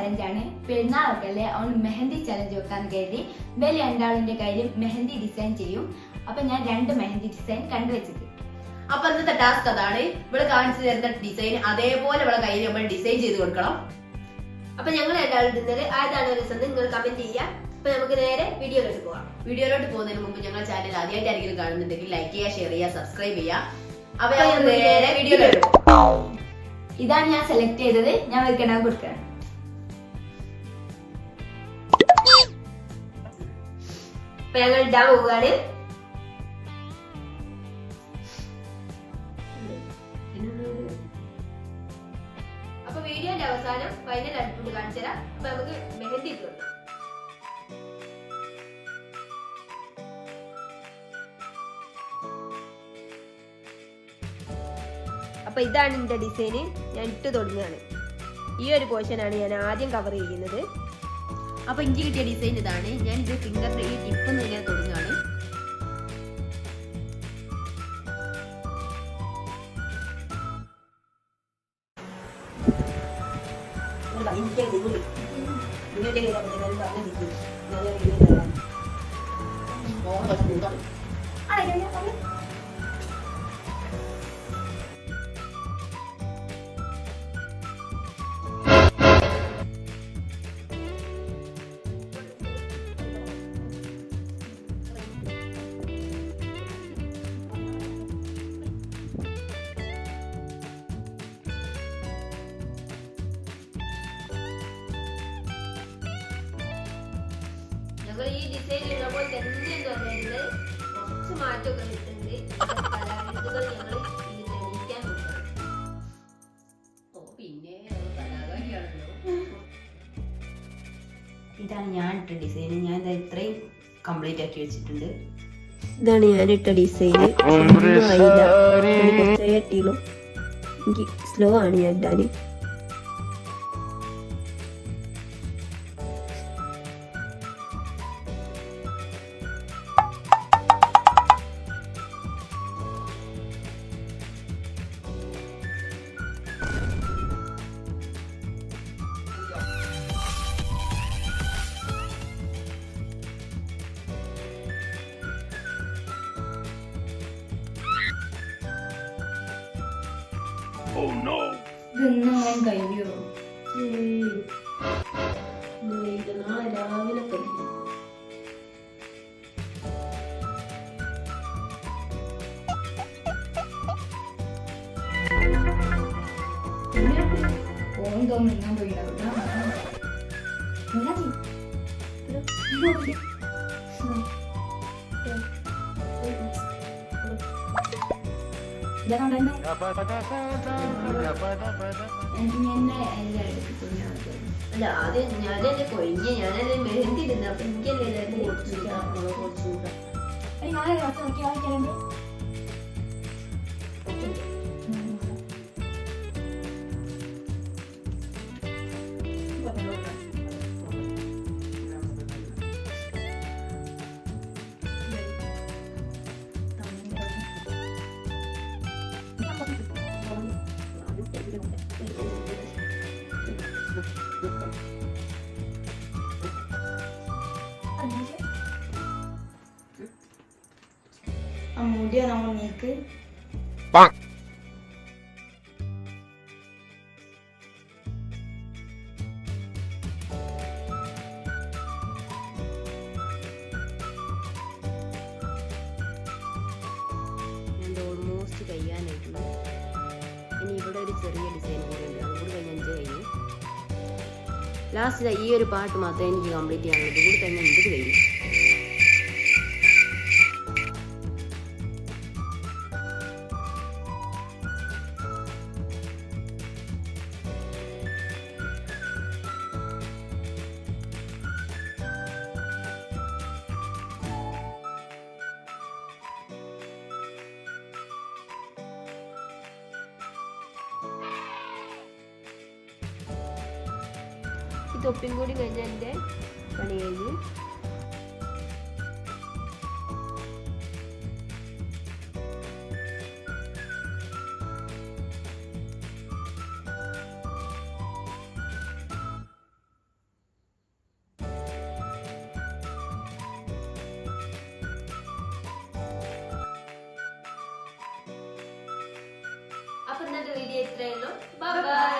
ചലഞ്ചാണ്. പെരുന്നാളൊക്കെ അല്ലേ, അതുകൊണ്ട് മെഹന്തി ചലഞ്ച് വെക്കാന്ന് കരുതി വലിയ രണ്ടാളിന്റെ കയ്യിൽ മെഹന്തി ഡിസൈൻ ചെയ്യും. അപ്പൊ ഞാൻ 2 മെഹന്തി ഡിസൈൻ കണ്ടുവച്ചിട്ട്. അപ്പൊ ഇന്നത്തെ ടാസ്ക് അതാണ്. ഇവിടെ കാണിച്ചു തരുന്ന ഡിസൈൻ അതേപോലെ ഇവിടെ കയ്യിൽ നമ്മൾ ഡിസൈൻ ചെയ്ത് കൊടുക്കണം. അപ്പൊ ഞങ്ങൾ രണ്ടാളും ഇടുന്നത് ആയതാണ് രസം നിങ്ങൾ കമന്റ് ചെയ്യാം. അപ്പൊ നമുക്ക് നേരെ വീഡിയോയിലോട്ട് പോവാം. വീഡിയോയിലോട്ട് പോകുന്നതിന് മുമ്പ് ഞങ്ങളുടെ ചാനൽ ആദ്യമായിട്ട് ആരെങ്കിലും കാണുന്നുണ്ടെങ്കിൽ ലൈക്ക് ചെയ്യുക, ഷെയർ ചെയ്യുക, സബ്സ്ക്രൈബ് ചെയ്യുക. അപ്പൊ നേരെ വീഡിയോയിലോട്ട് പോകാം. ഇതാണ് ഞാൻ സെലക്ട് ചെയ്തത്. ഞാൻ വെക്കണം കൊടുക്കണം. അപ്പൊ ഞങ്ങൾ ഇടാൻ പോവുകയാണ്. അപ്പൊ വീഡിയോന്റെ അവസാനം ഫൈനൽ അടുത്തോട്ട് കാണിച്ചു തരാം. അപ്പൊ നമുക്ക് മെഹന്തി ഇട്ട് കൊടുക്കാം. അപ്പൊ ഇതാണ് എന്റെ ഡിസൈന്. ഞാൻ ഇട്ട് തുടങ്ങുകയാണ്. ഈ ഒരു പോർഷനാണ് ഞാൻ ആദ്യം കവർ ചെയ്യുന്നത്. അപ്പൊ എനിക്ക് കിട്ടിയ ഡിസൈൻ ഇതാണ്. ഞാൻ ഇത് ഫിംഗറിന്റെ ഈ ടിപ്പ് ഇങ്ങനെ തുടങ്ങുകയാണ്. ഈ ഡിസൈൻ ഉള്ളപ്പോൾ തന്നെ എന്താ പറയുന്നത് കുറച്ച് മാറ്റമൊക്കെ കിട്ടുന്നുണ്ട്. കലാവിരുദ്ധകൾ ഞങ്ങൾ ഇത് തെളിയിക്കാൻ നോക്കണം. പിന്നെ കലാകാരിയാണല്ലോ. ഇതാണ് ഞാൻ ഇട്ട ഡിസൈൻ. ഞാൻ ഇത്രയും കംപ്ലീറ്റ് ആക്കി വെച്ചിട്ടുണ്ട്. ഇതാണ് ഞാനിട്ട ഡിസൈൻ. എനിക്ക് സ്ലോ ആണ് ഞാൻ ഇട്ടാല്. ഇതൊന്നും ഞാൻ കഴിയോ? നാളെ രാവിലെ കഴിയും. ഫോൺ തോന്നുന്ന പോയിണ്ടാവും. അല്ല ആദ്യം ഞാനല്ലേ കൊഴിഞ്ഞ് ഞാനല്ലേ മെഹന്തി ഇടുന്നത്. അപ്പൊ എനിക്കല്ലേ ആ മുടിയോ നമ്മൾ നീക്ക്. ഓൾമോസ്റ്റ് കഴിയാനായിട്ടുണ്ട്. ഇനി ഇവിടെ ഒരു ചെറിയ ഡിസൈൻ കൂടെ ഉണ്ട്. അതും കൂടി കഴിഞ്ഞ് 5 കഴിഞ്ഞു. ലാസ്റ്റ് ഈ ഒരു പാട്ട് മാത്രമേ എനിക്ക് കംപ്ലീറ്റ് ചെയ്യാനുള്ളൂ. കൂടി കഴിഞ്ഞാൽ ഇത് കഴിഞ്ഞു. ഈ തൊപ്പിയും കൂടി കഴിഞ്ഞാൽ എൻ്റെ പണി കഴിഞ്ഞു. ഇത്രയേ ഉള്ളൂ. ബൈ.